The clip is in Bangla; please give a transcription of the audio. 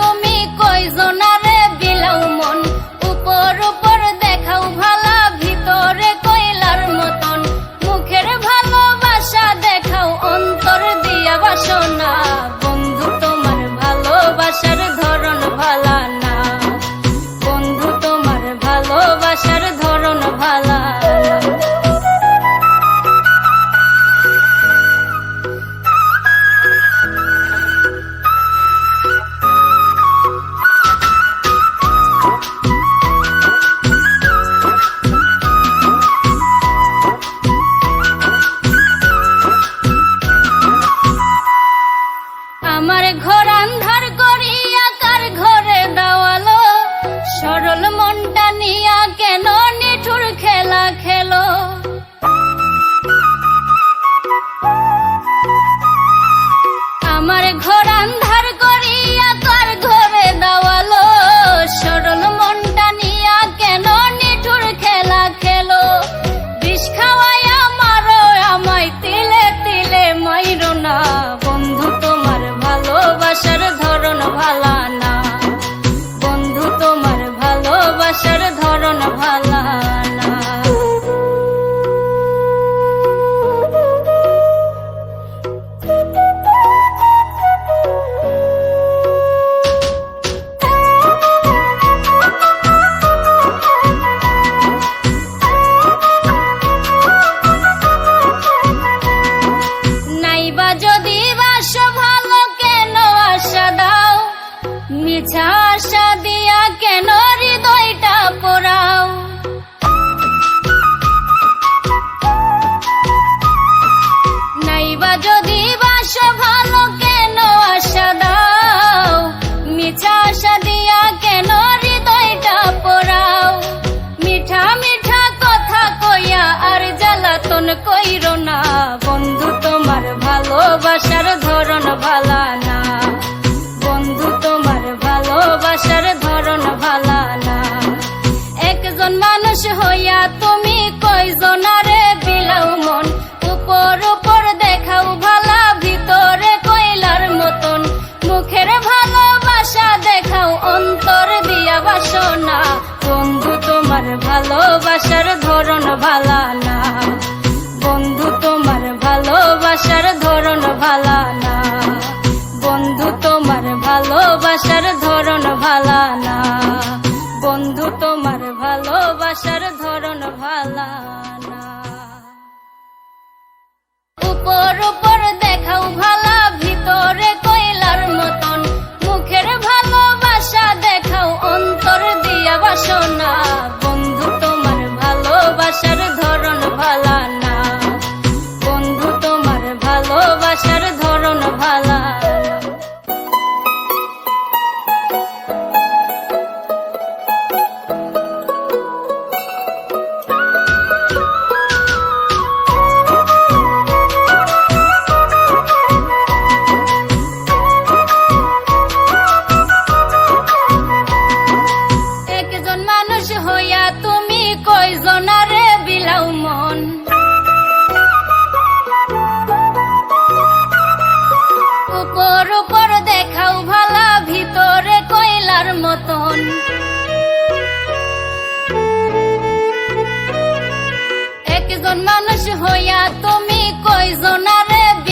তুমি কয়জনারে বিলাও মন, উপর উপর দেখাও ভালা ভিতরে কয়লার মতন, মুখের ভালোবাসা দেখাও অন্তর দিয়া বাসনা। বন্ধু তোমার ভালোবাসার ধরন ভালা না, বন্ধু তোমার ভালোবাসার ধরন ভালা না। আমার ঘর আন্ধার করিয়া কার ঘরে দেওয়ালো, সরল মনটা নিয়া কেন নিঠুর খেলা খেলো। আমার ঘর আন্ধার করিয়া কার ঘরে দেওয়ালো, সরল মনটা নিয়া কেন নিঠুর খেলা খেলো। বিষ খাওয়াইয়া মারো আমায় তিলে তিলে মাইরো না, বন্ধু তোমার ভালোবাসার ধরন ভালা না, বন্ধু তোমার ভালোবাসার ধরন ভালা না। নাইবা যদি বাসো ভালো কেন আশা দাও, মিছা আশা দিয়া কেন হৃদয়টা পোড়াও। নাইবা যদি বাসো ভালো কেন আশা দাও, মিছা আশা দিয়া কেন হৃদয়টা পোড়াও। মিঠা মিঠা কথা কইয়া আর জ্বালাতন কইরো না, বন্ধু তোমার ভালোবাসার ধরন ভালা না, বন্ধু তোমার ভালোবাসার ধরন ভালা না। একজন মানুষ হইয়া তুমি কয়জনারে বিলাও মন, উপর উপর দেখাও ভালা ভিতরে কয়লার মতন, মুখের ভালোবাসা দেখাও অন্তর দিয়া বাসনা। বন্ধু তোমার ভালোবাসার ধরন ভালা না, বন্ধু তোমার ভালোবাসার ধরন ভালা না, বন্ধু তোমার ভালোবাসার ধরন ভালা না, বন্ধু তোমার ভালোবাসার ধরন ভালা না। উপর উপর দেখাও ভালা ভিতরে কয়লার মতন, মুখের ভালোবাসা দেখাও অন্তর দিয়া বাসনা। বন্ধু তোমার ভালোবাসার ধরন ভালা না, বন্ধু তোমার ভালোবাসার ধরন ভালা না। একজন মানুষ হইয়া তুমি কয়জনারে বিলাও মন, উপর উপর দেখাও ভালা ভিতরে কয়লার মতন। একজন মানুষ হইয়া তুমি কয়জনারে